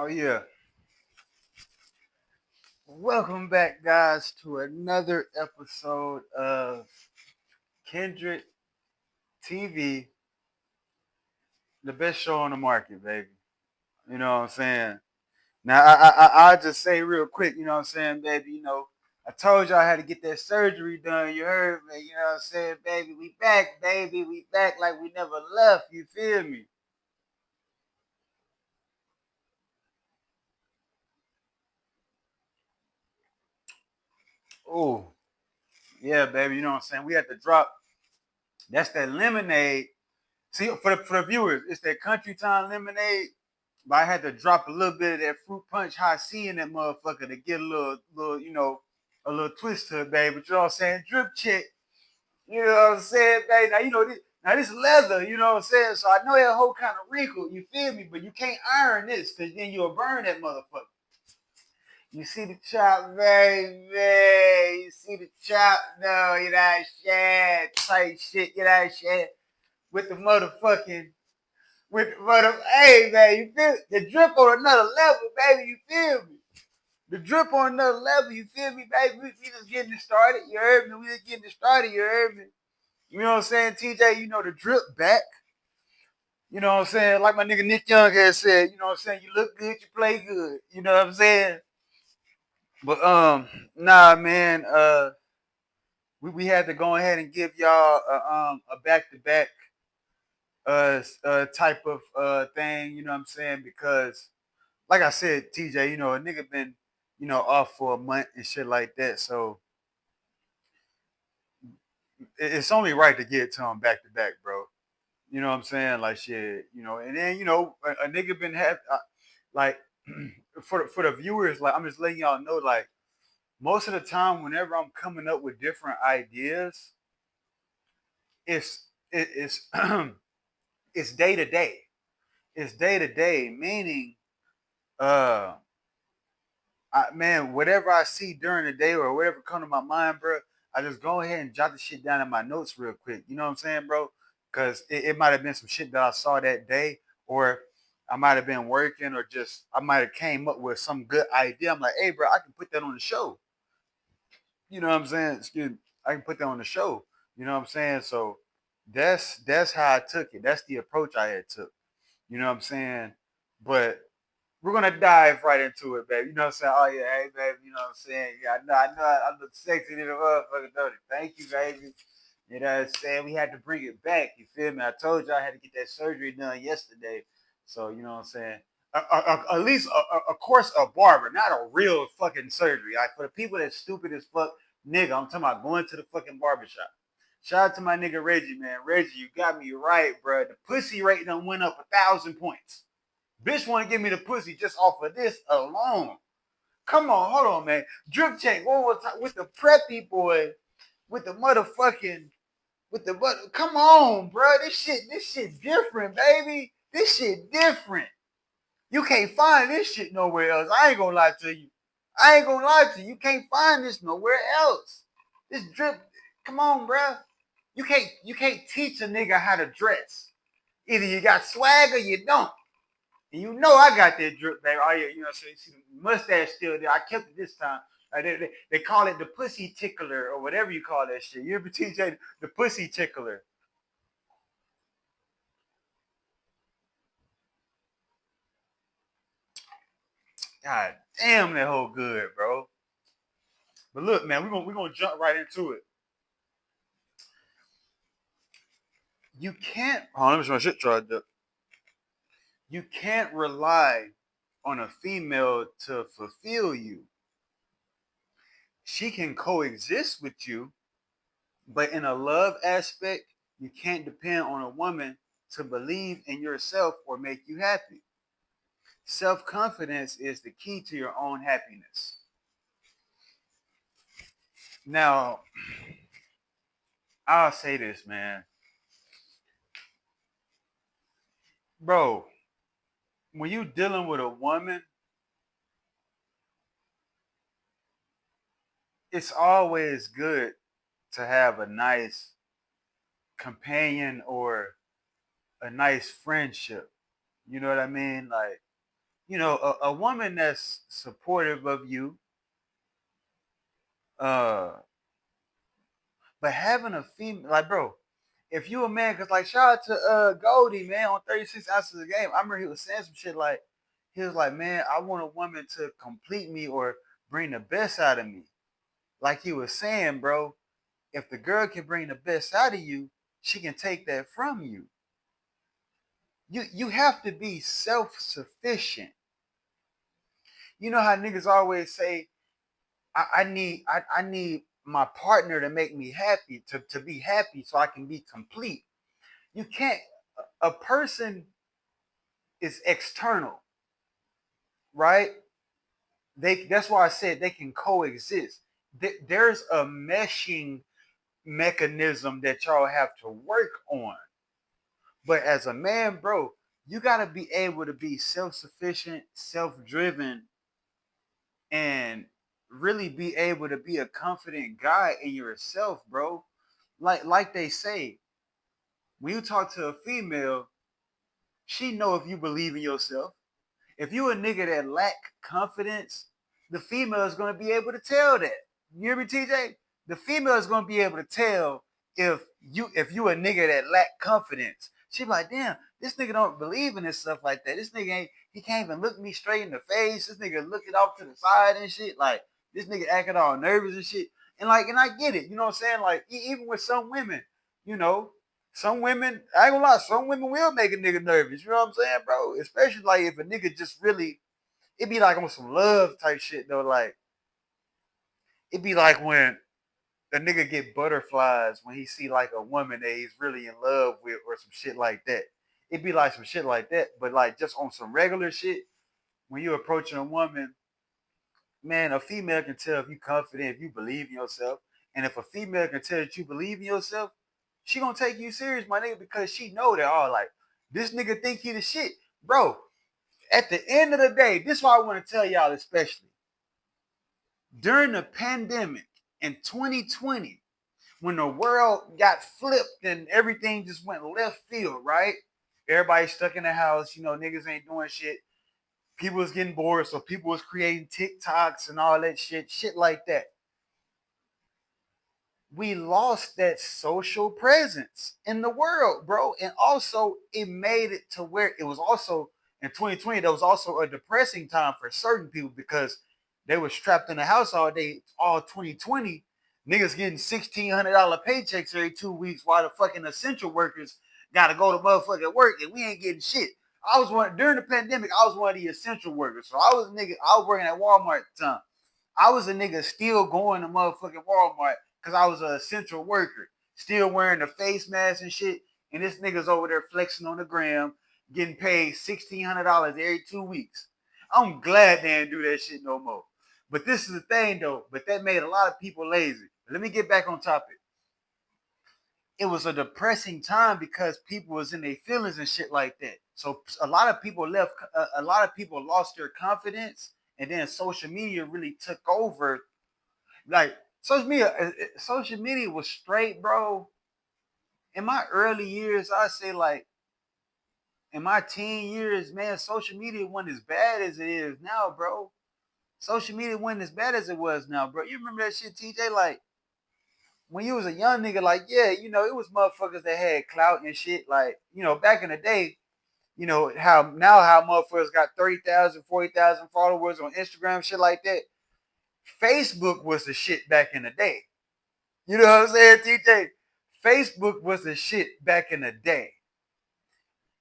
Oh yeah. Welcome back guys to another episode of Kendrick TV, the best show on the market, baby. You know what I'm saying? Now I'll just say real quick, you know what I'm saying, baby, I told y'all I had to get that surgery done. You heard me, you know what I'm saying, baby. We back, baby. We back like we never left. You feel me? Oh, yeah, baby. You know what I'm saying? We had to drop. That's that lemonade. See, for the viewers, it's that country time lemonade. But I had to drop a little bit of that fruit punch high C in that motherfucker to get a little twist to it, baby. But you know what I'm saying? Drip check. You know what I'm saying, baby? Now this leather, you know what I'm saying? So I know that whole kind of wrinkle, you feel me? But you can't iron this, cause then you'll burn that motherfucker. You see the chop, baby. You see the chop, no, you know what I'm saying? Tight shit, you know what I'm saying? With the motherfucking hey man, you feel the drip on another level, baby. You feel me? The drip on another level. You feel me, baby? We just getting it started. You heard me? We just getting it started. You heard me? You know what I'm saying, TJ? You know the drip back. You know what I'm saying? Like my nigga Nick Young has said. You know what I'm saying? You look good, you play good. You know what I'm saying? But nah, man. We had to go ahead and give y'all a back to back type of thing. You know what I'm saying? Because like I said, TJ, a nigga been, off for a month and shit like that. So it's only right to get to him back to back, bro. You know what I'm saying? Like shit, and then a nigga been have like for the viewers, like I'm just letting y'all know, like most of the time, whenever I'm coming up with different ideas, it's it's day to day. It's day to day, meaning uh man, whatever I see during the day or whatever come to my mind, bro, I just go ahead and jot the shit down in my notes real quick. You know what I'm saying, bro? Because it might have been some shit that I saw that day, or I might have been working, or just I might have came up with some good idea. I'm like, hey, bro, I can put that on the show. You know what I'm saying? Excuse me, I can put that on the show. You know what I'm saying? So that's how I took it. That's the approach I had took. You know what I'm saying? But we're gonna dive right into it, baby. You know what I'm saying? Oh yeah, hey baby, you know what I'm saying? Yeah, I look sexy in the motherfucker, don't it? Thank you, baby. You know what I'm saying? We had to bring it back. You feel me? I told you I had to get that surgery done yesterday. So you know what I'm saying? At least, of course, a barber, not a real fucking surgery. Like for the people that's stupid as fuck, nigga, I'm talking about going to the fucking barbershop. Shout out to my nigga Reggie, man. Reggie, you got me right, bro. The pussy rate done went up 1,000 points. Bitch want to give me the pussy just off of this alone. Come on, hold on, man. Drip check one more time with the preppy boy, with the motherfucking, with the but. Come on, bro. This shit different, baby. This shit different. You can't find this shit nowhere else. I ain't gonna lie to you. I ain't gonna lie to you. You can't find this nowhere else. This drip. Come on, bro. You can't teach a nigga how to dress. Either you got swag or you don't. And you know I got that drip, baby. Oh yeah, so you see the mustache still there. I kept it this time. They call it the pussy tickler or whatever you call that shit. You ever TJ the pussy tickler? God damn, that whole good, bro. But look, man, we're gonna jump right into it. You can't. Oh, let me show my shit tried up. You can't rely on a female to fulfill you. She can coexist with you, but in a love aspect, you can't depend on a woman to believe in yourself or make you happy. Self confidence is the key to your own happiness. Now, I'll say this, man. Bro, when you dealing with a woman, it's always good to have a nice companion or a nice friendship. You know what I mean? Like, a woman that's supportive of you, uh, but having a female, like, bro, if you a man, cause like shout out to Goldie, man, on 36 ounces of game. I remember he was saying some shit like, he was like, man, I want a woman to complete me or bring the best out of me. Like he was saying, bro, if the girl can bring the best out of you, she can take that from you. You have to be self-sufficient. You know how niggas always say, I need my partner to make me happy, to be happy so I can be complete. You can't, a person is external, right? That's why I said they can coexist. There's a meshing mechanism that y'all have to work on. But as a man, bro, you gotta be able to be self-sufficient, self-driven, and really be able to be a confident guy in yourself, bro. Like they say, when you talk to a female, she know if you believe in yourself. If you a nigga that lack confidence, the female is gonna be able to tell that. You hear me, TJ? The female is gonna be able to tell if you a nigga that lack confidence. She be like, damn, this nigga don't believe in this stuff like that. This nigga ain't, he can't even look me straight in the face. This nigga looking off to the side and shit. Like this nigga acting all nervous and shit. And I get it. You know what I'm saying? Like even with some women, you know, some women, I ain't gonna lie, some women will make a nigga nervous. You know what I'm saying, bro? Especially like if a nigga just really, it be like on some love type shit though. Like it be like when a nigga get butterflies when he see like a woman that he's really in love with or some shit like that. It be like some shit like that, but like just on some regular shit, when you approaching a woman, man, a female can tell if you confident, if you believe in yourself, and if a female can tell that you believe in yourself, she gonna take you serious, my nigga, because she know that all like this nigga think he the shit, bro. At the end of the day, this is why I want to tell y'all, especially during the pandemic in 2020, when the world got flipped and everything just went left field, right? Everybody stuck in the house, niggas ain't doing shit. People was getting bored, so people was creating TikToks and all that shit like that. We lost that social presence in the world, bro. And also, it made it to where it was also in 2020, there was also a depressing time for certain people because they were trapped in the house all day, all 2020. Niggas getting $1,600 paychecks every 2 weeks while the fucking essential workers got to go to motherfucking work and we ain't getting shit. I was one during the pandemic, I was one of the essential workers. So I was working at Walmart at the time. I was a nigga still going to motherfucking Walmart because I was an essential worker, still wearing the face mask and shit. And this nigga's over there flexing on the gram, getting paid $1,600 every 2 weeks. I'm glad they didn't do that shit no more. But this is the thing though, but that made a lot of people lazy. Let me get back on topic. It was a depressing time because people was in their feelings and shit like that. So a lot of people left. A lot of people lost their confidence, and then social media really took over. Like social media was straight, bro. In my early years, I say like in my teen years, man, social media wasn't as bad as it is now, bro. Social media wasn't as bad as it was now, bro. You remember that shit, TJ? Like when you was a young nigga, like yeah, it was motherfuckers that had clout and shit. Like back in the day, how motherfuckers got 30,000, 40,000 followers on Instagram, shit like that. Facebook was the shit back in the day. You know what I'm saying, TJ? Facebook was the shit back in the day.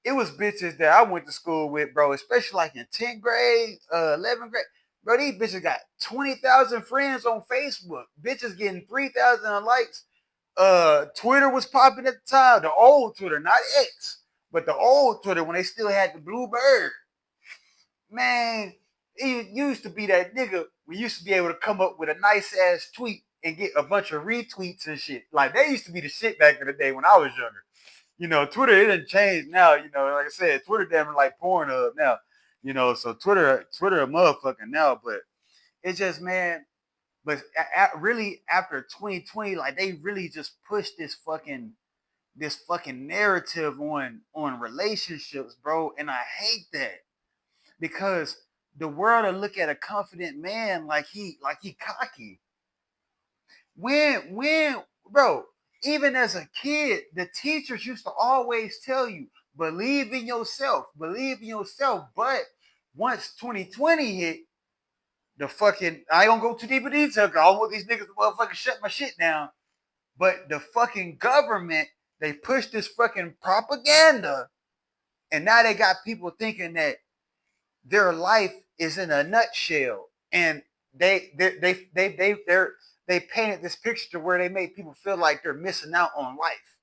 It was bitches that I went to school with, bro, especially like in 10th grade, 11th grade. Bro, these bitches got 20,000 friends on Facebook. Bitches getting 3,000 likes. Twitter was popping at the time. The old Twitter, not X, but the old Twitter when they still had the blue bird. Man, it used to be that nigga. We used to be able to come up with a nice ass tweet and get a bunch of retweets and shit. Like they used to be the shit back in the day when I was younger. Twitter it didn't change now. Like I said, Twitter damn like Pornhub now. So Twitter a motherfucker now. But it's just man. But really after 2020, like they really just pushed this fucking narrative on relationships, bro. And I hate that because the world will look at a confident man like he cocky. When bro, even as a kid, the teachers used to always tell you, believe in yourself, believe in yourself. But once 2020 hit, the fucking I ain't gonna go too deep in detail because I don't want these niggas to motherfucking shut my shit down. But the fucking government, they pushed this fucking propaganda, and now they got people thinking that their life is in a nutshell, and they painted this picture where they make people feel like they're missing out on life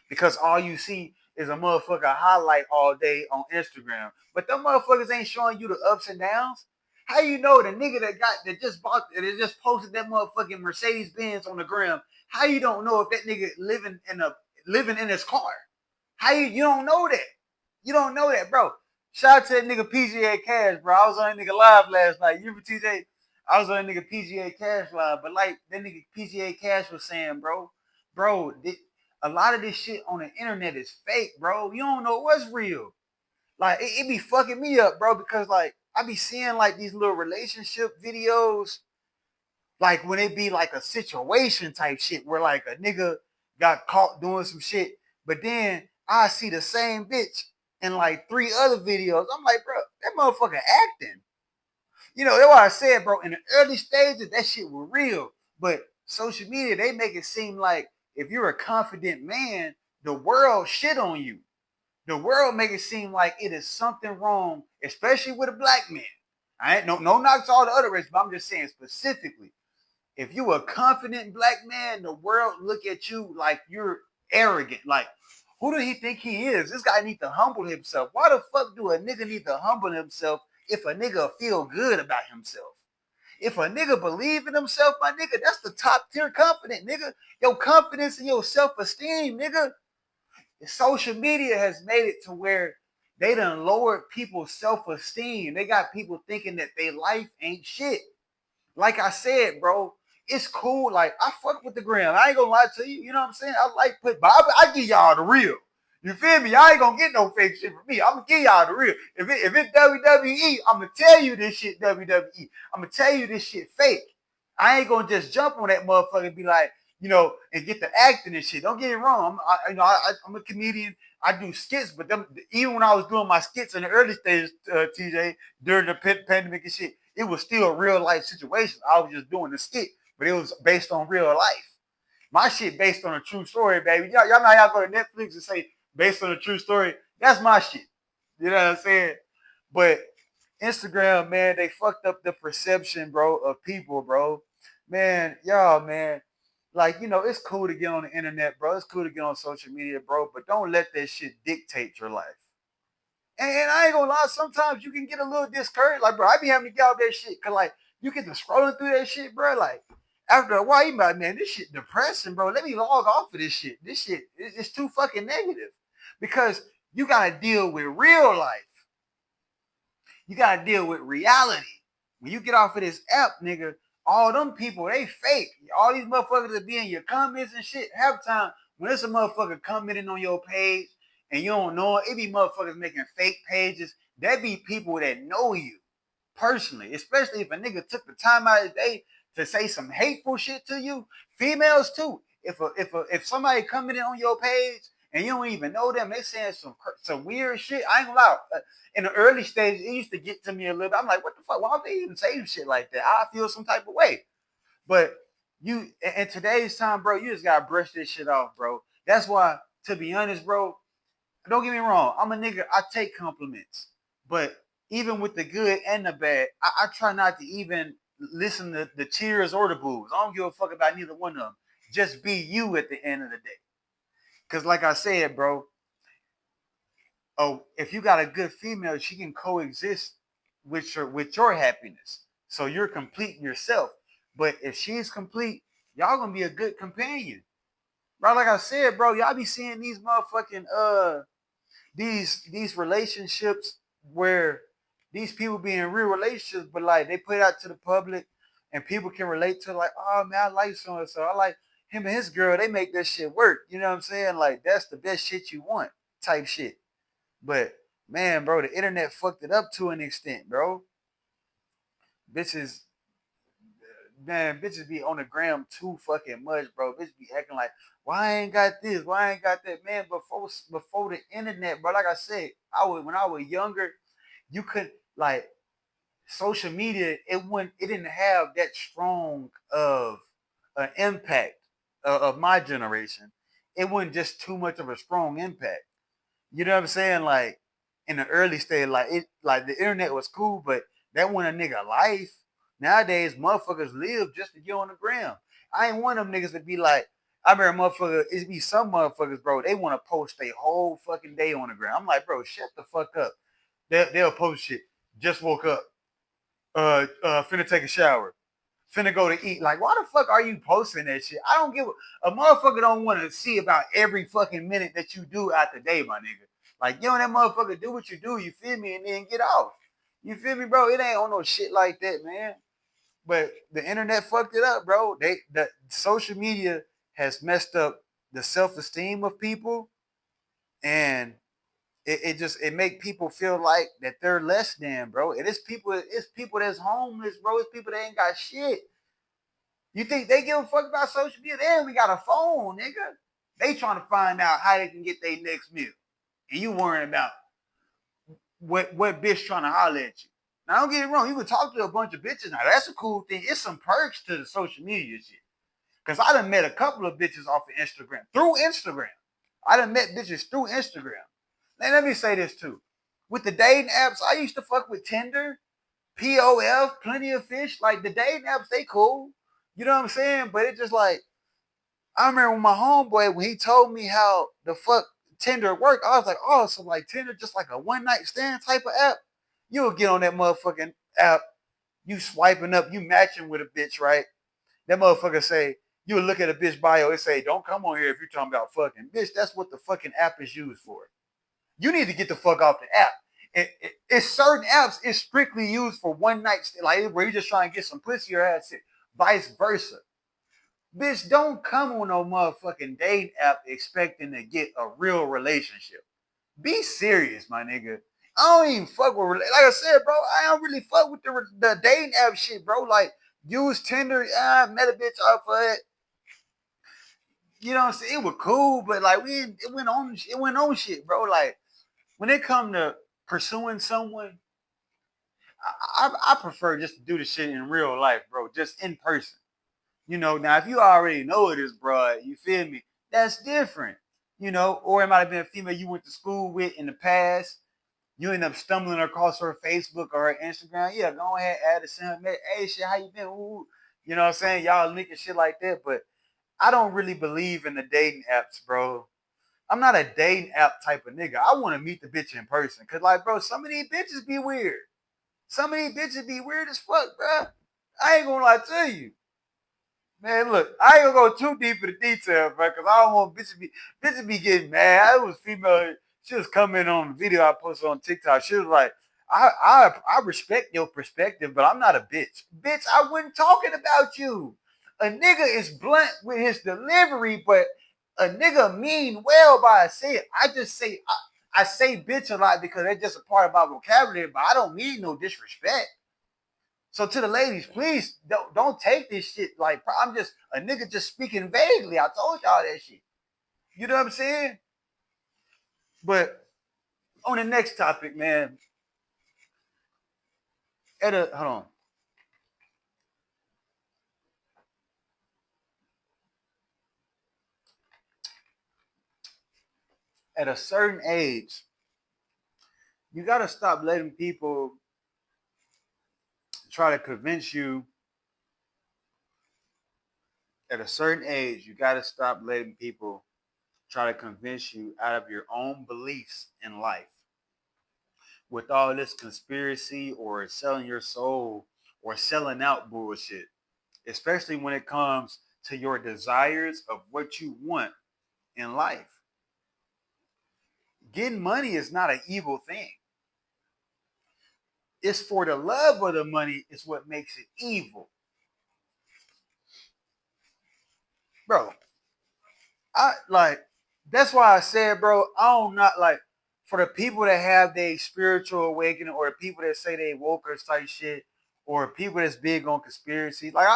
because all you see is a motherfucker highlight all day on Instagram, but them motherfuckers ain't showing you the ups and downs. How you know the nigga that just posted that motherfucking Mercedes Benz on the gram? How you don't know if that nigga living in his car? How you don't know that? You don't know that, bro. Shout out to that nigga PGA Cash, bro. I was on that nigga live last night. You remember TJ? I was on that nigga PGA Cash live, but like that nigga PGA Cash was saying, bro, a lot of this shit on the internet is fake, bro. You don't know what's real. Like it be fucking me up, bro, because like I be seeing like these little relationship videos, like when it be like a situation type shit where like a nigga got caught doing some shit, but then I see the same bitch in like 3 other videos. I'm like, bro, that motherfucker acting. You know, that's why I said, bro, in the early stages, that shit was real. But social media, they make it seem like if you're a confident man, the world shit on you. The world make it seem like it is something wrong, especially with a black man. I ain't no knocks to all the other races, but I'm just saying specifically. If you a confident black man, the world look at you like you're arrogant. Like, who do he think he is? This guy need to humble himself. Why the fuck do a nigga need to humble himself if a nigga feel good about himself? If a nigga believe in himself, my nigga, that's the top tier confident, nigga. Your confidence and your self-esteem, nigga. Social media has made it to where they done lowered people's self-esteem. They got people thinking that their life ain't shit. Like I said, bro, it's cool. Like I fuck with the gram. I ain't gonna lie to you. You know what I'm saying? I like but I give y'all the real. You feel me? Y'all ain't gonna get no fake shit from me. I'm gonna give y'all the real. If it's WWE, I'm gonna tell you this shit WWE. I'm gonna tell you this shit fake. I ain't gonna just jump on that motherfucker and be like, you know, and get the acting and shit. Don't get me wrong. I'm a comedian. I do skits, but even when I was doing my skits in the early stages, TJ, during the pandemic and shit, it was still a real life situation. I was just doing the skit, but it was based on real life. My shit based on a true story, baby. Y'all know how y'all go to Netflix and say based on a true story. That's my shit. You know what I'm saying? But Instagram, man, they fucked up the perception, bro, of people, bro. Man, y'all, man. Like, you know, it's cool to get on the internet, bro. It's cool to get on social media, bro. But don't let that shit dictate your life. And I ain't gonna lie, sometimes you can get a little discouraged. Like, bro, I be having to get out that shit. Cause like you get to scrolling through that shit, bro. Like after a while, you be like, man, this shit depressing, bro. Let me log off of this shit. This shit it's too fucking negative. Because you gotta deal with real life. You gotta deal with reality. When you get off of this app, nigga, all them people, they fake. All these motherfuckers that be in your comments and shit, half the time, when it's a motherfucker commenting on your page and you don't know it be motherfuckers making fake pages. That be people that know you personally, especially if a nigga took the time out of his day to say some hateful shit to you. Females too. If somebody commented on your page and you don't even know them, they saying some weird shit. I ain't gonna lie. In the early stages, it used to get to me a little bit. I'm like, what the fuck? Why would they even say shit like that? I feel some type of way. But you in today's time, bro, you just gotta brush this shit off, bro. That's why, to be honest, bro, don't get me wrong. I'm a nigga. I take compliments, but even with the good and the bad, I try not to even listen to the cheers or the boos. I don't give a fuck about neither one of them. Just be you at the end of the day. Cause like I said, bro, oh, if you got a good female, she can coexist with your happiness. So you're complete yourself. But if she's complete, y'all gonna be a good companion. Bro, like I said, bro, y'all be seeing these motherfucking these relationships where these people be in real relationships, but like they put it out to the public and people can relate to like, oh man, I like so and so. I like him and his girl, they make that shit work. You know what I'm saying? Like that's the best shit you want, type shit. But man, bro, the internet fucked it up to an extent, bro. Bitches, man, bitches be on the gram too fucking much, bro. Bitches be acting like, why I ain't got this? Why I ain't got that? Man, before the internet, bro, like I said, when I was younger, you could like social media, it didn't have that strong of an impact of my generation. It wasn't just too much of a strong impact. You know what I'm saying? Like in the early stage, like the internet was cool, but that wasn't a nigga life. Nowadays, motherfuckers live just to get on the gram. I ain't one of them niggas to be like, I remember motherfucker, it be some motherfuckers, bro, they want to post a whole fucking day on the gram. I'm like, bro, shut the fuck up. They'll post shit. Just woke up. Finna take a shower. Finna go to eat. Like, why the fuck are you posting that shit? I don't give a motherfucker don't want to see about every fucking minute that you do out the day, my nigga. Like, you know that motherfucker do what you do, you feel me, and then get off. You feel me, bro? It ain't on no shit like that, man. But the internet fucked it up, bro. The social media has messed up the self-esteem of people, and it make people feel like that they're less than, bro. It's people that's homeless, bro. It's people that ain't got shit. You think they give a fuck about social media? They ain't got a phone, nigga. They trying to find out how they can get their next meal. And you worrying about what bitch trying to holler at you. Now don't get it wrong, you can talk to a bunch of bitches now. That's a cool thing. It's some perks to the social media shit. Cause I done met a couple of bitches off of Instagram. Through Instagram. I done met bitches through Instagram. Now let me say this too. With the dating apps, I used to fuck with Tinder, POF, Plenty of Fish. Like the dating apps, they cool. You know what I'm saying? But it just like I remember when my homeboy when he told me how the fuck Tinder worked, I was like, oh, so like Tinder just like a one night stand type of app. You'll get on that motherfucking app, you swiping up, you matching with a bitch, right? That motherfucker say, you'll look at a bitch bio, it say, don't come on here if you're talking about fucking. Bitch, that's what the fucking app is used for. You need to get the fuck off the app. It's certain apps it's strictly used for one night stand, like where you're just trying to get some pussy or ass shit. Vice versa. Bitch, don't come on no motherfucking dating app expecting to get a real relationship. Be serious, my nigga. I don't even fuck with, like I said, bro, I don't really fuck with the dating app shit, bro. Like, use Tinder, I met a bitch off of it. You know what I'm saying? It was cool, but like, it went on shit, bro. Like, when it come to pursuing someone, I prefer just to do the shit in real life, bro, just in person. You know, now if you already know this, bro, you feel me? That's different. You know, or it might have been a female you went to school with in the past. You end up stumbling across her Facebook or her Instagram. Yeah, go ahead, add a send. Hey, shit, how you been? Ooh. You know what I'm saying? Y'all linking shit like that. But I don't really believe in the dating apps, bro. I'm not a dating app type of nigga. I want to meet the bitch in person. Cause like, bro, some of these bitches be weird. Some of these bitches be weird as fuck, bro. I ain't gonna lie to you. Man, look, I ain't gonna go too deep into detail, bro, because I don't want bitches be getting mad. I was female. She was coming on the video I posted on TikTok. She was like, I respect your perspective, but I'm not a bitch. Bitch, I wasn't talking about you. A nigga is blunt with his delivery, but a nigga mean well by say it. I just say I say bitch a lot because that's just a part of my vocabulary, but I don't mean no disrespect. So to the ladies, please don't take this shit like I'm just a nigga just speaking vaguely. I told y'all that shit. You know what I'm saying? But on the next topic, man, hold on. At a certain age, you gotta stop letting people try to convince you. At a certain age, you gotta stop letting people try to convince you out of your own beliefs in life. With all this conspiracy or selling your soul or selling out bullshit, especially when it comes to your desires of what you want in life. Getting money is not an evil thing. It's for the love of the money is what makes it evil. Bro, I like that's why I said, bro, I don't not like for the people that have their spiritual awakening, or the people that say they woke or type shit, or people that's big on conspiracy. Like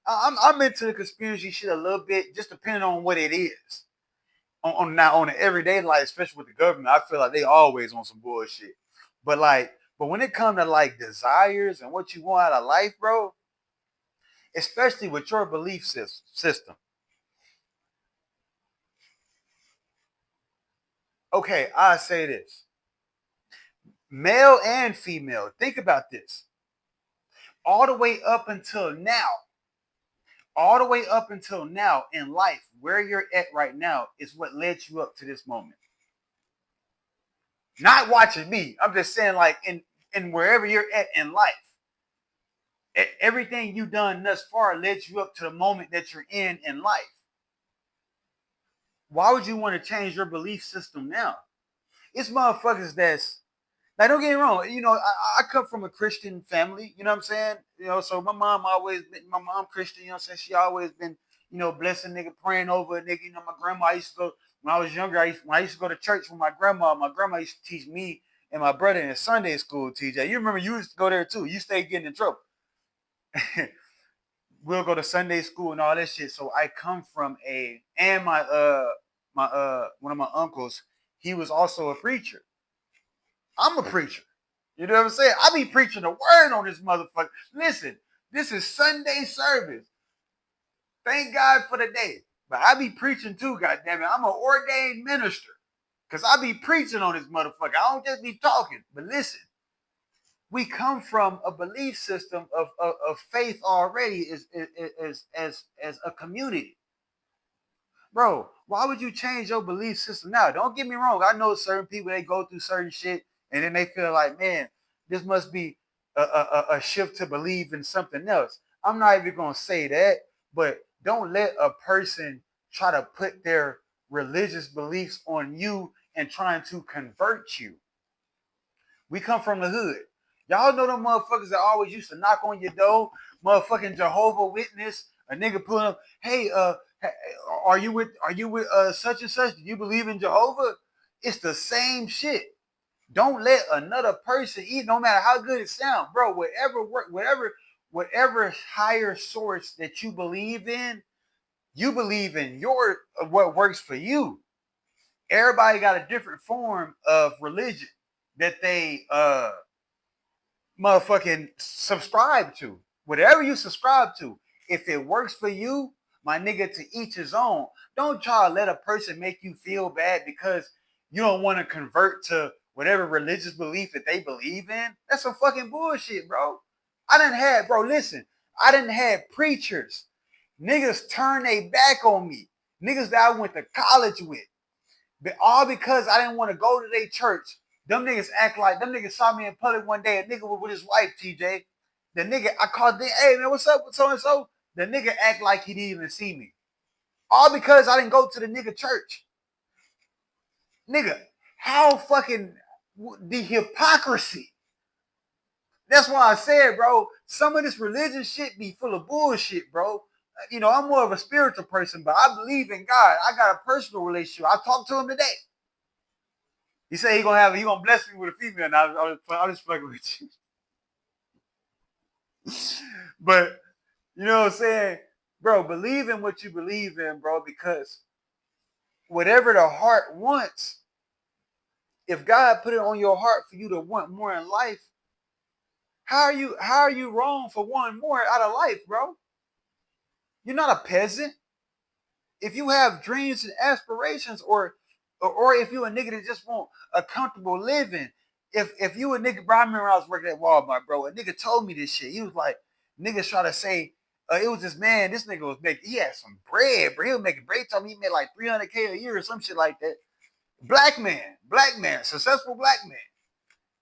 I'm into the conspiracy shit a little bit, just depending on what it is. Now on the everyday life, especially with the government, I feel like they always on some bullshit. But but when it comes to like desires and what you want out of life, bro, especially with your belief system. Okay, I say this: male and female. Think about this. All the way up until now, all the way up until now in life, where you're at right now is what led you up to this moment. Not watching me. I'm just saying, like in wherever you're at in life, everything you done thus far led you up to the moment that you're in life. Why would you want to change your belief system now? It's motherfuckers that's like, don't get me wrong. You know, I come from a Christian family. You know what I'm saying? You know, so my mom Christian. You know what I'm saying? She always been, you know, blessing nigga, praying over a nigga. You know, my grandma used to go when I was younger. When I used to go to church with my grandma used to teach me and my brother in Sunday school. TJ, you remember you used to go there too. You stayed getting in trouble. We'll go to Sunday school and all that shit. So I come from my one of my uncles, he was also a preacher. I'm a preacher. You know what I'm saying? I be preaching the word on this motherfucker. Listen, this is Sunday service. Thank God for the day. But I be preaching too, goddammit. I'm an ordained minister. Cause I be preaching on this motherfucker. I don't just be talking. But listen, we come from a belief system of faith already as a community. Bro, why would you change your belief system now? Don't get me wrong. I know certain people, they go through certain shit and then they feel like, man, this must be a shift to believe in something else. I'm not even going to say that, but don't let a person try to put their religious beliefs on you and trying to convert you. We come from the hood. Y'all know them motherfuckers that always used to knock on your door, motherfucking Jehovah Witness, a nigga pulling up, hey, are you with such and such? Do you believe in Jehovah? It's the same shit. Don't let another person eat, no matter how good it sounds, bro. Whatever higher source that you believe in your what works for you. Everybody got a different form of religion that they motherfucking subscribe to. Whatever you subscribe to, if it works for you, my nigga, to each his own. Don't try to let a person make you feel bad because you don't want to convert to whatever religious belief that they believe in. That's some fucking bullshit, bro. Listen, I didn't have preachers. Niggas turn their back on me. Niggas that I went to college with. But all because I didn't want to go to their church. Them niggas saw me in public one day. A nigga was with his wife, TJ. The nigga, I called the, hey man, what's up with so and so? The nigga act like he didn't even see me. All because I didn't go to the nigga church. Nigga, how fucking the hypocrisy. That's why I said, bro, some of this religious shit be full of bullshit, bro. You know, I'm more of a spiritual person, but I believe in God. I got a personal relationship. I talked to him today. He said he gonna bless me with a female. And I was just fucking with you. But you know what I'm saying, bro? Believe in what you believe in, bro. Because whatever the heart wants, if God put it on your heart for you to want more in life, how are you wrong for wanting more out of life, bro? You're not a peasant. If you have dreams and aspirations, or if you a nigga that just want a comfortable living, if you a nigga, bro, I remember I was working at Walmart, bro. A nigga told me this shit. He was like, niggas try to say, it was this man. This nigga was making, he had some bread, bro. He was making bread. He told me he made like 300K a year or some shit like that. Black man, successful black man.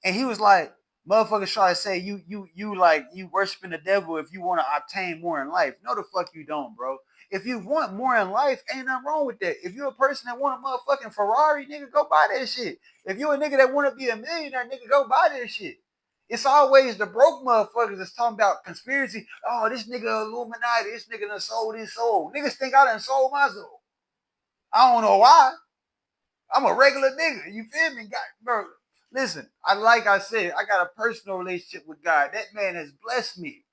And he was like, motherfuckers try to say you worshiping the devil if you want to obtain more in life. No, the fuck you don't, bro. If you want more in life, ain't nothing wrong with that. If you're a person that want a motherfucking Ferrari, nigga, go buy that shit. If you're a nigga that want to be a millionaire, nigga, go buy that shit. It's always the broke motherfuckers that's talking about conspiracy. Oh, this nigga Illuminati, this nigga done sold his soul. Niggas think I done sold my soul. I don't know why. I'm a regular nigga. You feel me? God, bro, listen, like I said, I got a personal relationship with God. That man has blessed me.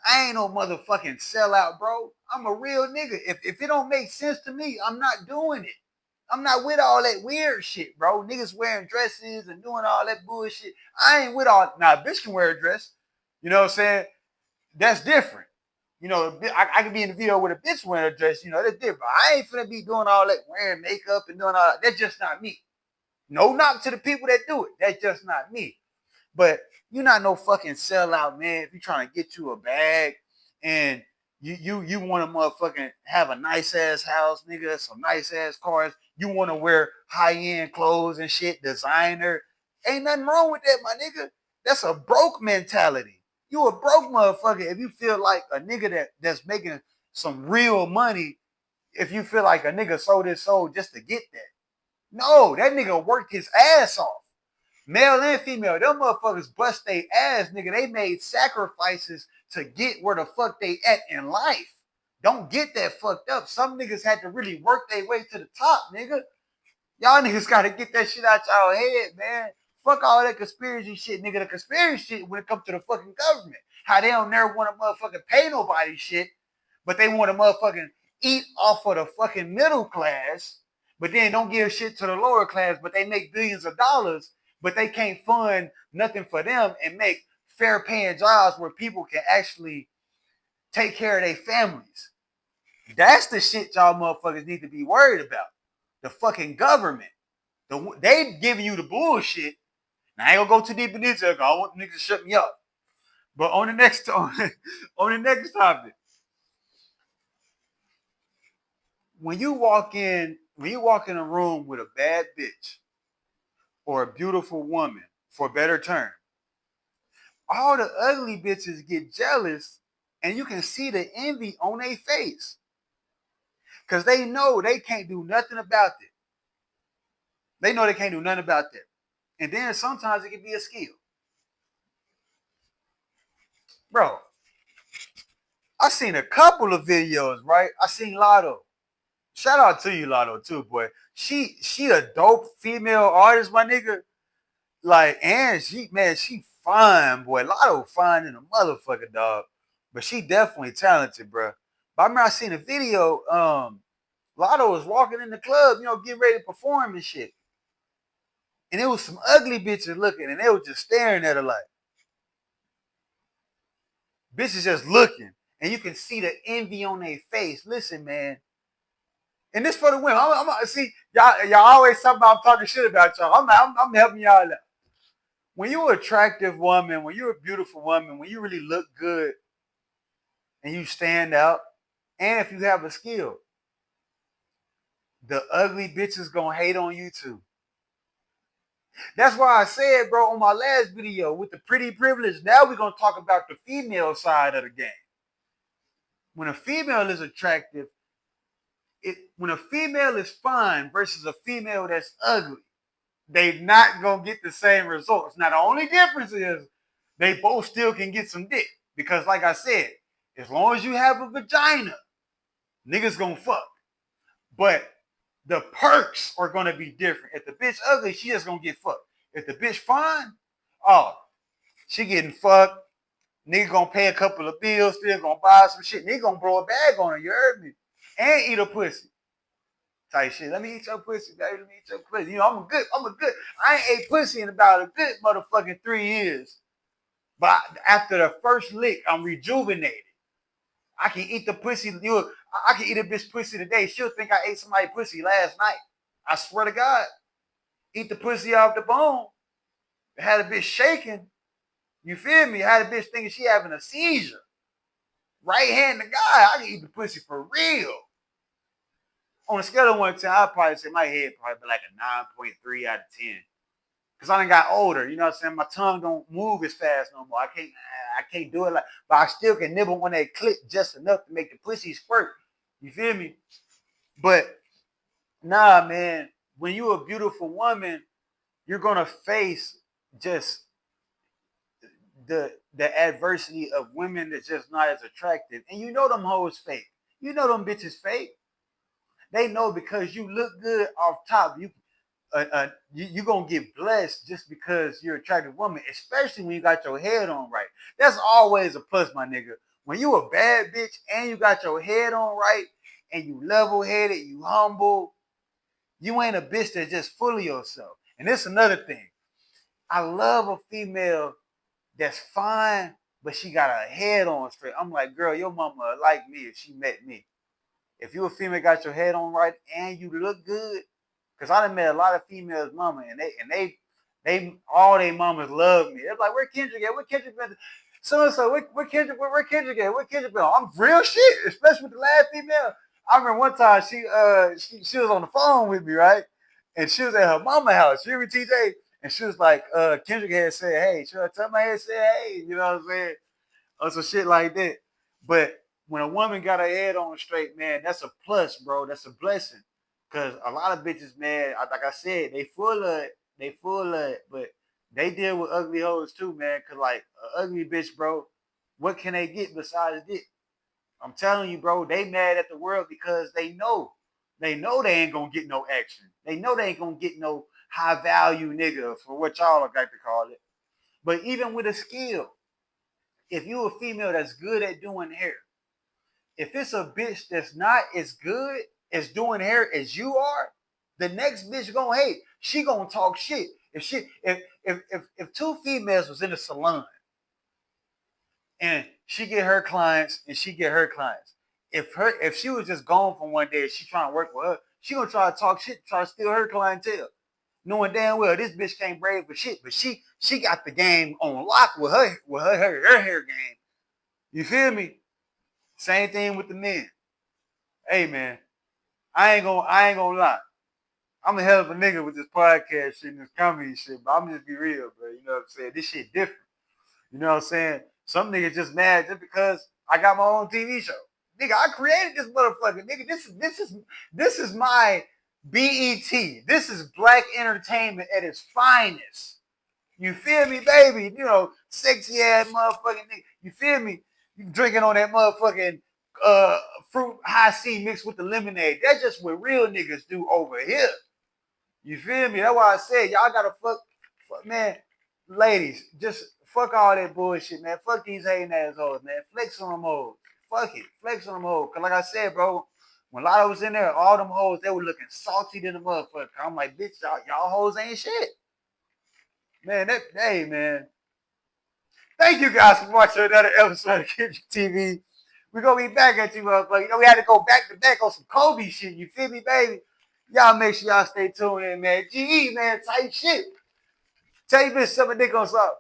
I ain't no motherfucking sellout, bro. I'm a real nigga. If it don't make sense to me, I'm not doing it. I'm not with all that weird shit, bro. Niggas wearing dresses and doing all that bullshit. I ain't with all. Now, a bitch can wear a dress. You know what I'm saying? That's different. You know, I can be in the video with a bitch wearing a dress. You know, that's different. I ain't finna be doing all that, wearing makeup and doing all that. That's just not me. No knock to the people that do it. That's just not me. But you're not no fucking sellout, man. If you're trying to get you a bag and you want to motherfucking have a nice ass house, nigga, some nice ass cars. You want to wear high end clothes and shit, designer. Ain't nothing wrong with that, my nigga. That's a broke mentality. You a broke motherfucker if you feel like a nigga that's making some real money. If you feel like a nigga sold his soul just to get that, no, that nigga worked his ass off. Male and female, them motherfuckers bust their ass, nigga. They made sacrifices to get where the fuck they at in life. Don't get that fucked up. Some niggas had to really work their way to the top, nigga. Y'all niggas gotta get that shit out y'all head, man. Fuck all that conspiracy shit, nigga. The conspiracy shit when it comes to the fucking government. How they don't never want to motherfucking pay nobody shit, but they want to motherfucking eat off of the fucking middle class, but then don't give shit to the lower class, but they make billions of dollars, but they can't fund nothing for them and make fair paying jobs where people can actually take care of their families. That's the shit y'all motherfuckers need to be worried about. The fucking government. They giving you the bullshit. Now I ain't gonna go too deep in this because I want the niggas to shut me up. But on the next on the next topic, when you walk in a room with a bad bitch or a beautiful woman, for a better term, all the ugly bitches get jealous and you can see the envy on their face. Cause they know they can't do nothing about it. They know they can't do nothing about that. And then sometimes it can be a skill. Bro, I seen a couple of videos, right? I seen Lotto. Shout out to you, Lotto, too, boy. She a dope female artist, my nigga. Like, and she fine, boy. Lotto fine in a motherfucker, dog. But she definitely talented, bro. But I remember I seen a video, Lotto was walking in the club, getting ready to perform and shit. And it was some ugly bitches looking, and they were just staring at her like, bitches just looking. And you can see the envy on their face. Listen, man. And this for the women. See, y'all always talk about I'm talking shit about y'all. I'm helping y'all out. When you're an attractive woman, when you're a beautiful woman, when you really look good and you stand out, and if you have a skill, the ugly bitches gonna hate on you too. That's why I said, bro, on my last video with the pretty privilege, now we're gonna talk about the female side of the game. When a female is attractive, when a female is fine versus a female that's ugly, they not gonna get the same results. Now the only difference is they both still can get some dick. Because like I said, as long as you have a vagina, niggas gonna fuck. But the perks are gonna be different. If the bitch ugly, she just gonna get fucked. If the bitch fine, oh, she getting fucked. Nigga gonna pay a couple of bills, still gonna buy some shit. Nigga gonna blow a bag on her, you heard me? And eat a pussy. Type shit. Let me eat your pussy, baby. Let me eat your pussy. I ain't ate pussy in about a good motherfucking 3 years. But after the first lick, I'm rejuvenated. I can eat the pussy. I can eat a bitch pussy today. She'll think I ate somebody's pussy last night. I swear to God. Eat the pussy off the bone. Had a bitch shaking. You feel me? Had a bitch thinking she having a seizure. Right hand to God. I can eat the pussy for real. On a scale of 1 to 10, I'd probably say my head probably be like a 9.3 out of 10. Cause I done got older, you know what I'm saying? My tongue don't move as fast no more. I can't do it like, but I still can nibble when they click just enough to make the pussy squirt. You feel me? But nah, man, when you a beautiful woman, you're gonna face just the adversity of women that's just not as attractive. And you know them hoes fake. You know them bitches fake. They know because you look good off top, you gonna get blessed just because you're an attractive woman, especially when you got your head on right. That's always a plus, my nigga. When you a bad bitch and you got your head on right and you level headed, you humble, you ain't a bitch that's just full of yourself. And this another thing. I love a female that's fine, but she got her head on straight. I'm like, girl, your mama would like me if she met me. If you a female got your head on right and you look good, because I done met a lot of females, mama, and they all they mamas love me. They're like, where Kendrick at? Where Kendrick been? So where Kendrick at? Where Kendrick been? I'm real shit, especially with the last female. I remember one time she was on the phone with me, right? And she was at her mama house. You hear me, TJ? And she was like, Kendrick had said, hey, should I tell my head said, hey, you know what I'm saying? Or some shit like that. But when a woman got her head on straight, man, that's a plus, bro. That's a blessing. Cause a lot of bitches, man, like I said, they full of it. They full of it, but they deal with ugly hoes too, man. Cause like an ugly bitch, bro, what can they get besides dick? I'm telling you, bro, they mad at the world because they know they ain't gonna get no action. They know they ain't gonna get no high value nigga for what y'all like to call it. But even with a skill, if you a female that's good at doing hair, if it's a bitch that's not as good as doing hair as you are, the next bitch gonna hate. She gonna talk shit. If two females was in a salon and she get her clients and she get her clients, if she was just gone for one day and she trying to work with her, she gonna try to talk shit, try to steal her clientele, knowing damn well this bitch can't braid for shit, but she got the game on lock with her hair game. You feel me? Same thing with the men. Hey man, I ain't gonna lie. I'm a hell of a nigga with this podcast shit and this comedy shit, but I'm just be real, bro. You know what I'm saying? This shit different. You know what I'm saying? Some niggas just mad just because I got my own TV show. Nigga, I created this motherfucker. Nigga, this is my BET. This is black entertainment at its finest. You feel me, baby? You know, sexy ass motherfucking nigga. You feel me? You drinking on that motherfucking fruit high C mixed with the lemonade. That's just what real niggas do over here. You feel me? That's why I said y'all gotta fuck, man. Ladies, just fuck all that bullshit, man. Fuck these hating assholes, man. Flex on them hoes. Fuck it. Flex on them hoes. Cause like I said, bro, when Lotto was in there, all them hoes, they were looking salty than the motherfucker. I'm like, bitch, y'all hoes ain't shit. Man, hey, man. Thank you guys for watching another episode of Kendrick TV. We're gonna be back at you, motherfucker. You know, we had to go back to back on some Kobe shit. You feel me, baby? Y'all make sure y'all stay tuned in, man. GE, man, tight shit. Tell you bitch, suck a dick on something.